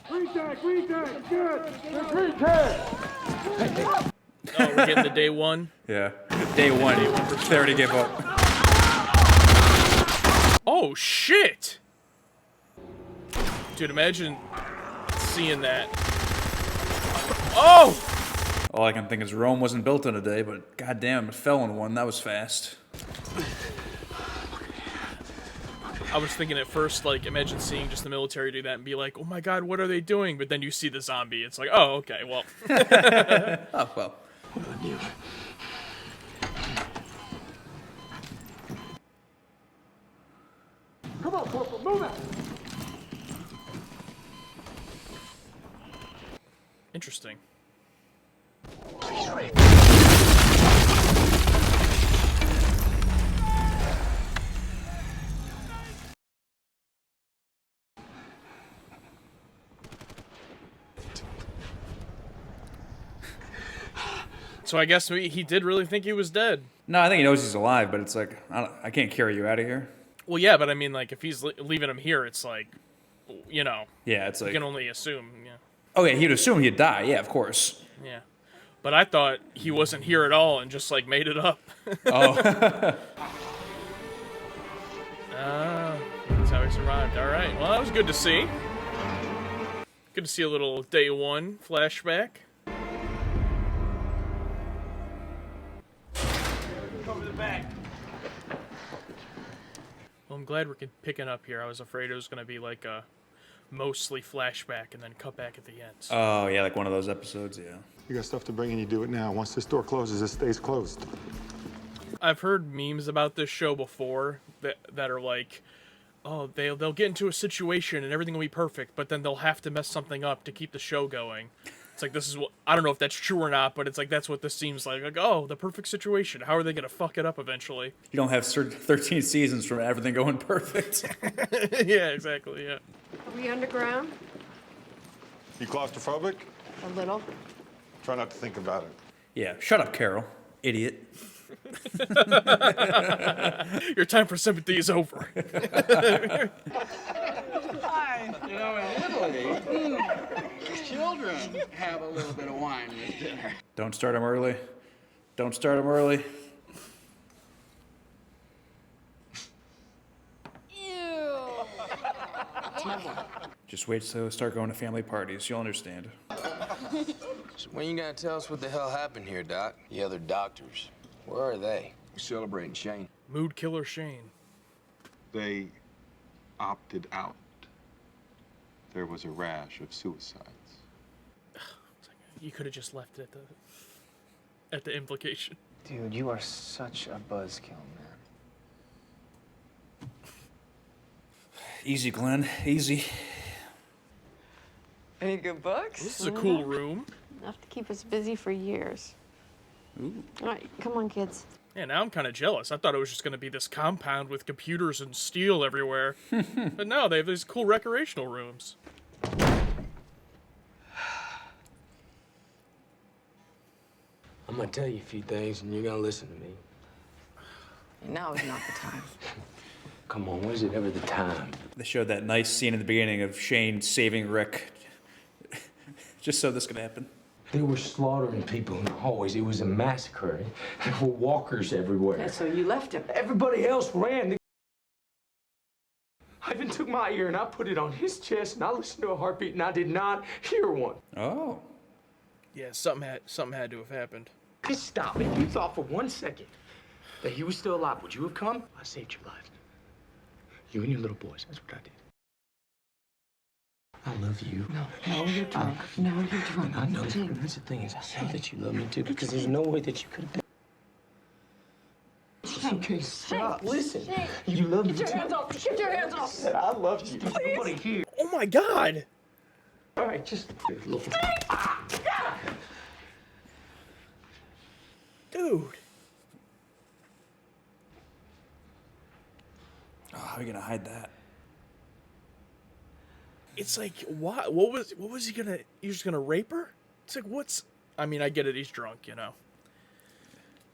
Green tag, good. Green tag. Oh, we're getting the day one. Yeah. Day one. They already gave up. Oh shit! Dude, imagine seeing that. Oh! All I can think is Rome wasn't built in a day, but goddamn, it fell in one. That was fast. I was thinking at first, like, imagine seeing just the military do that and be like, oh my god, what are they doing? But then you see the zombie. It's like, oh, okay, well. Oh, well. Come on, Corporal, move it. Interesting. So I guess he did really think he was dead. No, I think he knows he's alive, but it's like, I can't carry you out of here. Well, yeah, but I mean, like, if he's leaving him here, it's like, you know. Yeah, it's like... You can only assume, yeah. Oh, yeah, he'd assume he'd die. Yeah, of course. Yeah. But I thought he wasn't here at all and just, like, made it up. Oh. That's how he survived. All right. Well, that was good to see. Good to see a little day one flashback. Cover the back. Well, I'm glad we're picking up here. I was afraid it was going to be like a mostly flashback and then cut back at the end. So. Oh, yeah, like one of those episodes, yeah. You got stuff to bring and you do it now. Once this door closes, it stays closed. I've heard memes about this show before that are like, oh, they'll get into a situation and everything will be perfect, but then they'll have to mess something up to keep the show going. It's like, this is what, I don't know if that's true or not, but it's like, that's what this seems like. Like, oh, the perfect situation. How are they going to fuck it up eventually? You don't have 13 seasons from everything going perfect. Yeah, exactly, yeah. Are we underground? You claustrophobic? A little. Try not to think about it. Yeah, shut up, Carol. Idiot. Your time for sympathy is over. You know, in Italy, children have a little bit of wine with dinner. Don't start him early. Don't start him early. Ew. Just wait till we start going to family parties. You'll understand. So when you gonna tell us what the hell happened here, Doc? The other doctors, where are they? We're celebrating Shane. Mood killer Shane. They opted out. There was a rash of suicides. You could have just left it at the implication. Dude, you are such a buzzkill, man. Easy, Glenn. Easy. Any good books? This is a cool room. Enough to keep us busy for years. Ooh. All right, come on, kids. Yeah, now I'm kind of jealous. I thought it was just going to be this compound with computers and steel everywhere. But no, they have these cool recreational rooms. I'm gonna tell you a few things and you're gonna listen to me. Now is not the time. Come on, when's it ever the time? They showed that nice scene in the beginning of Shane saving Rick. Just so this could happen. They were slaughtering people in the hallways. It was a massacre. There were walkers everywhere. So you left him. Everybody else ran. I even took my ear and I put it on his chest and I listened to a heartbeat and I did not hear one. Oh. Yeah, something had to have happened. Just stop. If you thought for 1 second that he was still alive, would you have come? I saved your life. You and your little boys. That's what I did. I love you. No, you're drunk. No, you're drunk. I know. That's the thing is, I know that you love me too because there's no way that you could have been. Okay, stop. Listen. You love me too. Get your hands off. Get your hands off. Said I love you. Nobody here. Oh my god! All right, just look. Dude. Oh, how are you gonna hide that? It's like, what was he gonna, he was just gonna rape her? It's like, what's, I mean, I get it, he's drunk, you know.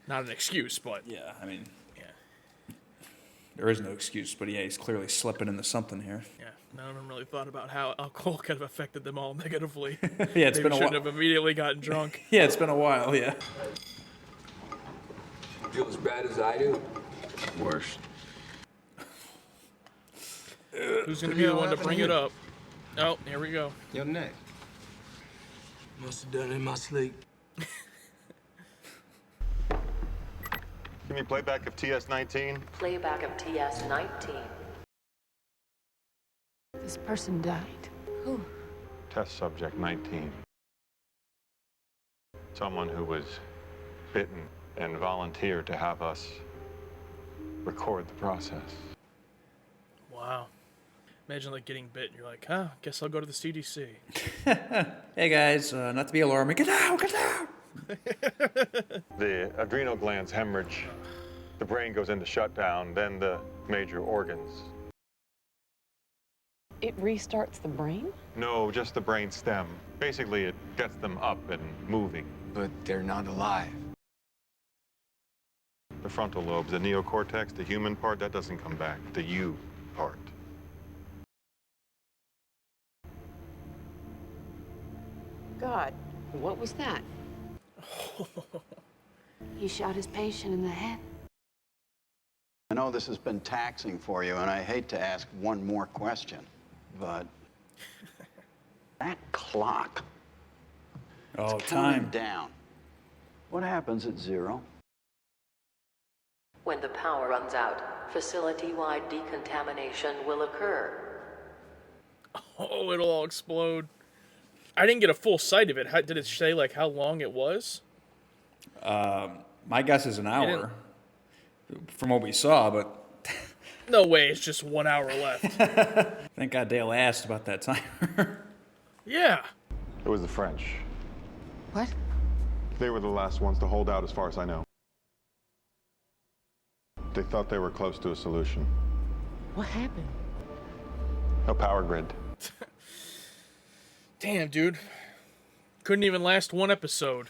Not an excuse, but. Yeah, I mean. Yeah. There is no excuse, but yeah, he's clearly slipping into something here. Yeah, none of them really thought about how alcohol kind of affected them all negatively. Yeah, it's Maybe been a shouldn't while. have immediately gotten drunk. Yeah, it's been a while, yeah. Feel as bad as I do? Worse. Who's going to be the one to bring it up? Oh, here we go. Your neck. Must have done it in my sleep. Give me playback of TS-19. Playback of TS-19. This person died. Who? Test subject 19. Someone who was bitten and volunteered to have us record the process. Wow. Imagine like getting bit and you're like, huh, guess I'll go to the CDC. Hey guys, not to be alarming. Get out! Get out! The adrenal glands hemorrhage, the brain goes into shutdown, then the major organs. It restarts the brain? No, just the brain stem. Basically, it gets them up and moving. But they're not alive. The frontal lobes, the neocortex, the human part, that doesn't come back. The you part. God, what was that? He shot his patient in the head. I know this has been taxing for you, and I hate to ask one more question, but that clock, Oh, it's counting time. down. What happens at 0? When the power runs out, facility-wide decontamination will occur. Oh, it'll all explode. I didn't get a full sight of it. Did it say like how long it was? My guess is an hour, from what we saw, but No way, it's just 1 hour left. thank God Dale asked about that timer. Yeah. It was the French. What? They were the last ones to hold out, as far as I know. They thought they were close to a solution. What happened? A power grid. Damn, dude. Couldn't even last one episode.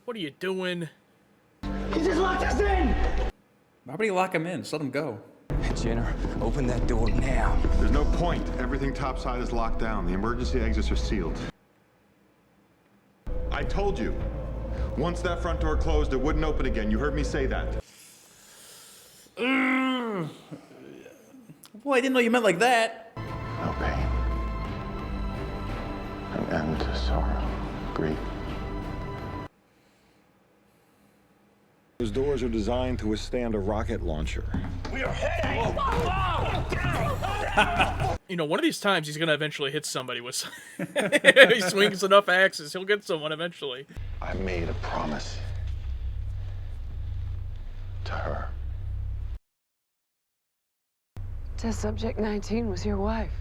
What are you doing? He just locked us in! Why would he lock him in? Just let him go. Jenner, open that door now. There's no point. Everything topside is locked down. The emergency exits are sealed. I told you. Once that front door closed, it wouldn't open again. You heard me say that. Boy, I didn't know you meant like that. No pain. An end to sorrow. Grief. Those doors are designed to withstand a rocket launcher. You know, one of these times he's gonna eventually hit somebody with. He swings enough axes, he'll get someone eventually. I made a promise to her. Test subject 19 was your wife.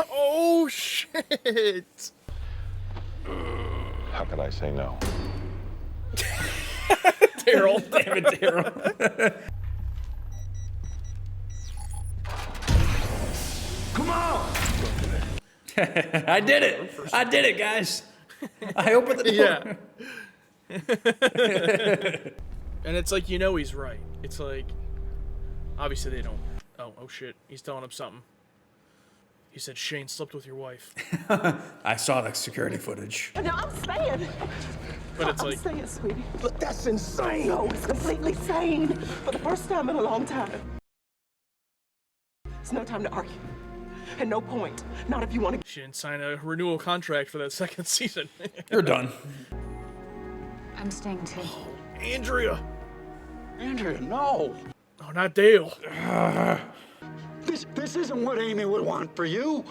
Oh shit! How could I say no? Daryl, Damn it, Daryl. Come on! I did it! I did it, guys! I opened the door. Yeah. And it's like, you know he's right. It's like, obviously they don't. Oh shit. He's telling him something. He said, Shane slept with your wife. I saw the security footage. No, I'm staying. But it's like, Staying, sweetie. Look, that's insane! No, it's completely sane. For the first time in a long time. It's no time to argue. And no point. Not if you want to. she didn't sign a renewal contract for that second season. You're done. I'm staying too. Andrea! Andrea, no! Oh, not Dale. This isn't what Amy would want for you.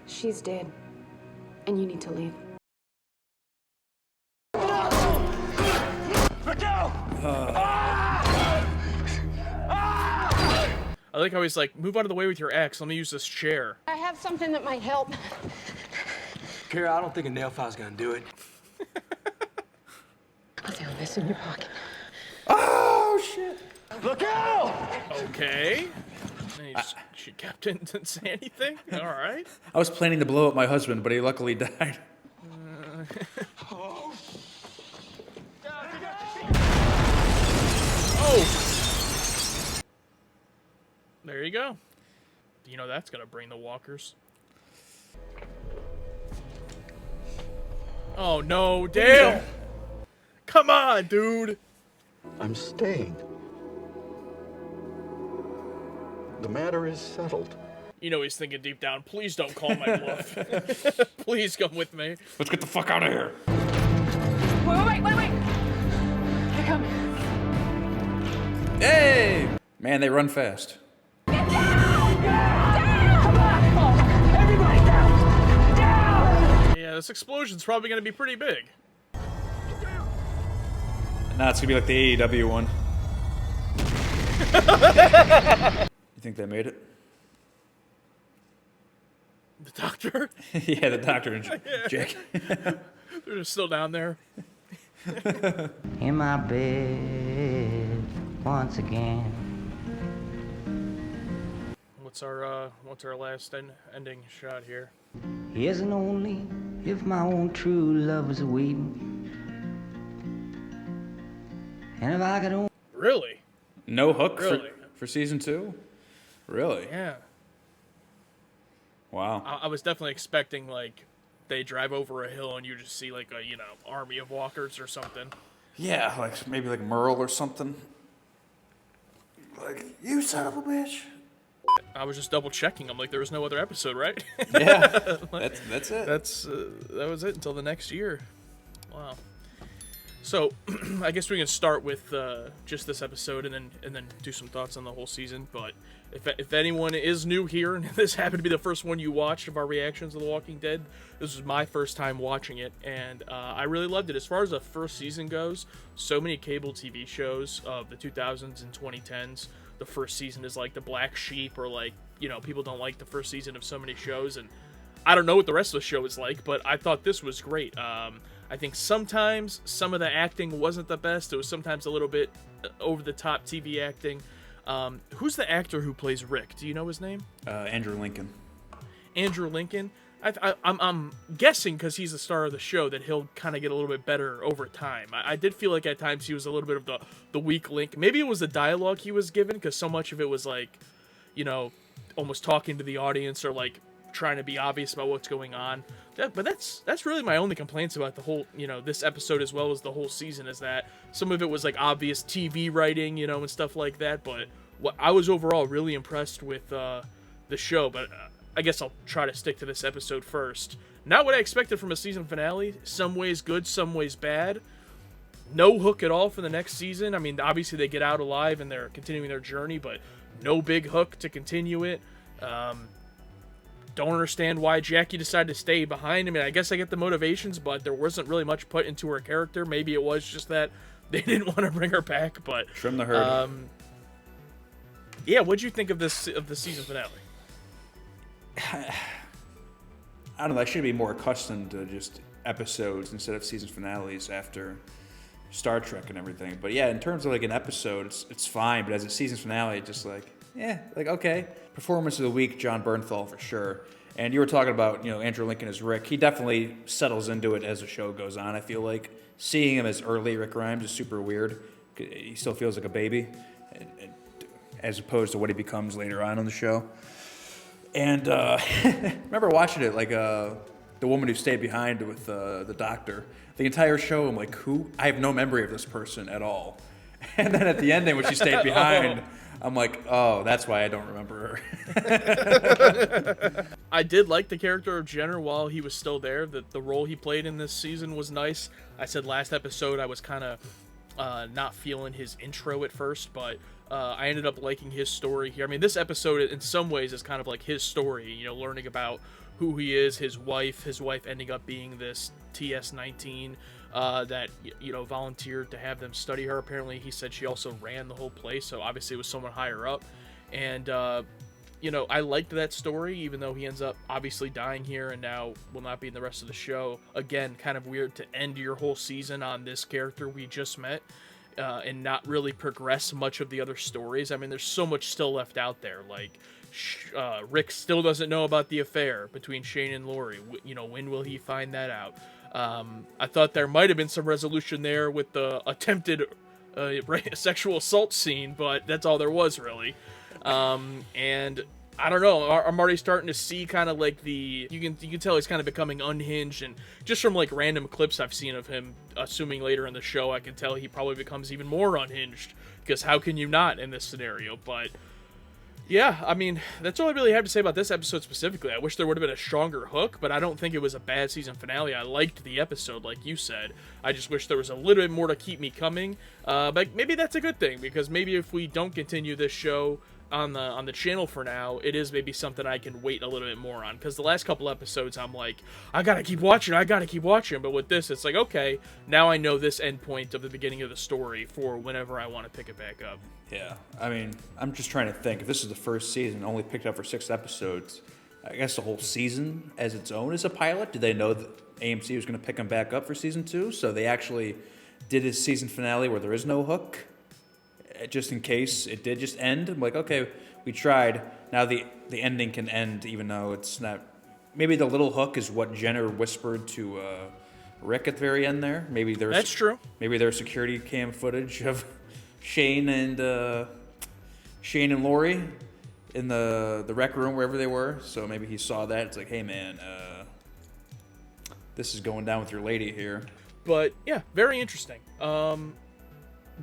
She's dead. And you need to leave. I like how he's like, move out of the way with your ex. Let me use this chair. I have something that might help. Kara, I don't think a nail file's gonna do it. I found this in your pocket. Oh, shit. Look out! Okay. And she kept it and didn't say anything? Alright. I was planning to blow up my husband, but he luckily died. There you go. You know that's gonna bring the walkers. Oh no, Dale! Come on, dude! I'm staying. The matter is settled. You know he's thinking deep down, please don't call my bluff. Please come with me. Let's get the fuck out of here. Wait. They're coming. Hey! Man, they run fast. Get down! Down! Come on! Everybody down! Down! Yeah, this explosion's probably gonna be pretty big. Nah, it's gonna be like the AEW one. You think they made it? The doctor? Yeah, the doctor and Jake. They're just still down there. In my bed once again. What's our last ending shot here? Isn't only if my own true love is waiting. And if I could only... Really? No hook Really? for season 2? Really? Yeah. Wow. I was definitely expecting, like, they drive over a hill and you just see, like, a, army of walkers or something. Yeah, like maybe like Merle or something. Like, you son of a bitch. I was just double checking. I'm like, there was no other episode, right? Yeah, Like, that's it. That was it until the next year. Wow. So, I guess we can start with just this episode and then do some thoughts on the whole season. But if anyone is new here and this happened to be the first one you watched of our reactions to The Walking Dead, this was my first time watching it, and I really loved it. As far as the first season goes, so many cable TV shows of the 2000s and 2010s, the first season is like the black sheep, or like, people don't like the first season of so many shows, and I don't know what the rest of the show is like, but I thought this was great. I think sometimes some of the acting wasn't the best. It was sometimes a little bit over-the-top TV acting. Who's the actor who plays Rick? Do you know his name? Andrew Lincoln. Andrew Lincoln. I'm guessing because he's the star of the show that he'll kind of get a little bit better over time. I did feel like at times he was a little bit of the weak link. Maybe it was the dialogue he was given, because so much of it was like, almost talking to the audience, or like trying to be obvious about what's going on. But that's really my only complaints about the whole, this episode as well as the whole season, is that some of it was like obvious TV writing, and stuff like that. But I was overall really impressed with the show. But I guess I'll try to stick to this episode first. Not what I expected from a season finale. Some ways good, some ways bad. No hook at all for the next season. I mean, obviously they get out alive and they're continuing their journey, but no big hook to continue it. Don't understand why Jackie decided to stay behind. I mean, I guess I get the motivations, but there wasn't really much put into her character. Maybe it was just that they didn't want to bring her back, but... Trim the herd. Yeah, what'd you think of the season finale? I don't know, I should be more accustomed to just episodes instead of season finales after Star Trek and everything. But yeah, in terms of like an episode, it's fine, but as a season finale, it's just like, okay. Performance of the week, John Bernthal for sure. And you were talking about, Andrew Lincoln as Rick. He definitely settles into it as the show goes on. I feel like seeing him as early Rick Grimes is super weird. He still feels like a baby, as opposed to what he becomes later on in the show. And I remember watching it, like the woman who stayed behind with the doctor. The entire show, I'm like, who? I have no memory of this person at all. And then at the ending, when she stayed behind, I'm like, oh, that's why I don't remember her. I did like the character of Jenner while he was still there. The role he played in this season was nice. I said last episode I was kind of not feeling his intro at first, but I ended up liking his story here. I mean, this episode in some ways is kind of like his story, learning about who he is, his wife ending up being this TS-19 that volunteered to have them study her. Apparently he said she also ran the whole place, so obviously it was someone higher up. And I liked that story, even though he ends up obviously dying here and now will not be in the rest of the show. Again, kind of weird to end your whole season on this character we just met and not really progress much of the other stories. I mean, there's so much still left out there. Like, Rick still doesn't know about the affair between Shane and Lori. When will he find that out? I thought there might have been some resolution there with the attempted sexual assault scene, but that's all there was, really. And I don't know. I'm already starting to see kind of like you can tell he's kind of becoming unhinged, and just from like random clips I've seen of him, assuming later in the show, I can tell he probably becomes even more unhinged, because how can you not in this scenario? But yeah, I mean, that's all I really have to say about this episode specifically. I wish there would have been a stronger hook, but I don't think it was a bad season finale. I liked the episode, like you said. I just wish there was a little bit more to keep me coming. But maybe that's a good thing, because maybe if we don't continue this show on the channel for now, it is maybe something I can wait a little bit more on, because the last couple episodes I'm like, I gotta keep watching, but with this it's like, okay, now I know this end point of the beginning of the story for whenever I want to pick it back up. Yeah, I mean, I'm just trying to think, if this is the first season, only picked up for 6 episodes, I guess the whole season as its own is a pilot. Did they know that AMC was going to pick them back up for season 2? So they actually did a season finale where there is no hook, just in case it did just end. I'm like, okay, we tried. Now the ending can end, even though it's not. Maybe the little hook is what Jenner whispered to Rick at the very end there. Maybe there's That's true. Maybe there's security cam footage of Shane and Lori in the rec room, wherever they were. So maybe he saw that. It's like, hey man, this is going down with your lady here. But yeah, very interesting.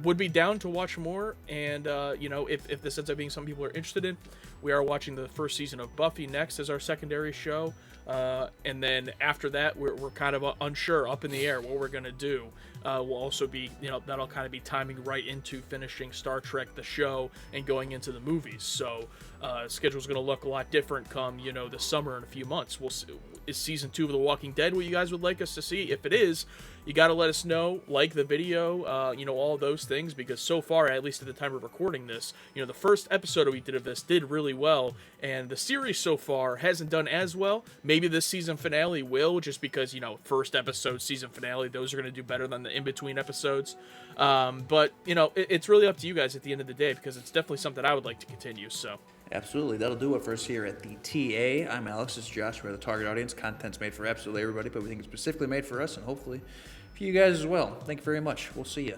Would be down to watch more, and if this ends up being something people are interested in, we are watching the first season of Buffy next as our secondary show, and then after that we're kind of unsure, up in the air what we're gonna do. We'll also be, that'll kind of be timing right into finishing Star Trek the show and going into the movies, so schedule's gonna look a lot different come the summer in a few months. We'll see. Is season 2 of The Walking Dead what you guys would like us to see? If it is, you got to let us know, like the video, all those things, because so far, at least at the time of recording this, the first episode we did of this did really well, and the series so far hasn't done as well. Maybe this season finale will, just because, first episode, season finale, those are going to do better than the in-between episodes. But, it's really up to you guys at the end of the day, because it's definitely something I would like to continue, so. Absolutely. That'll do it for us here at the TA. I'm Alex. This is Josh. We're the target audience. Content's made for absolutely everybody, but we think it's specifically made for us, and hopefully for you guys as well. Thank you very much. We'll see you.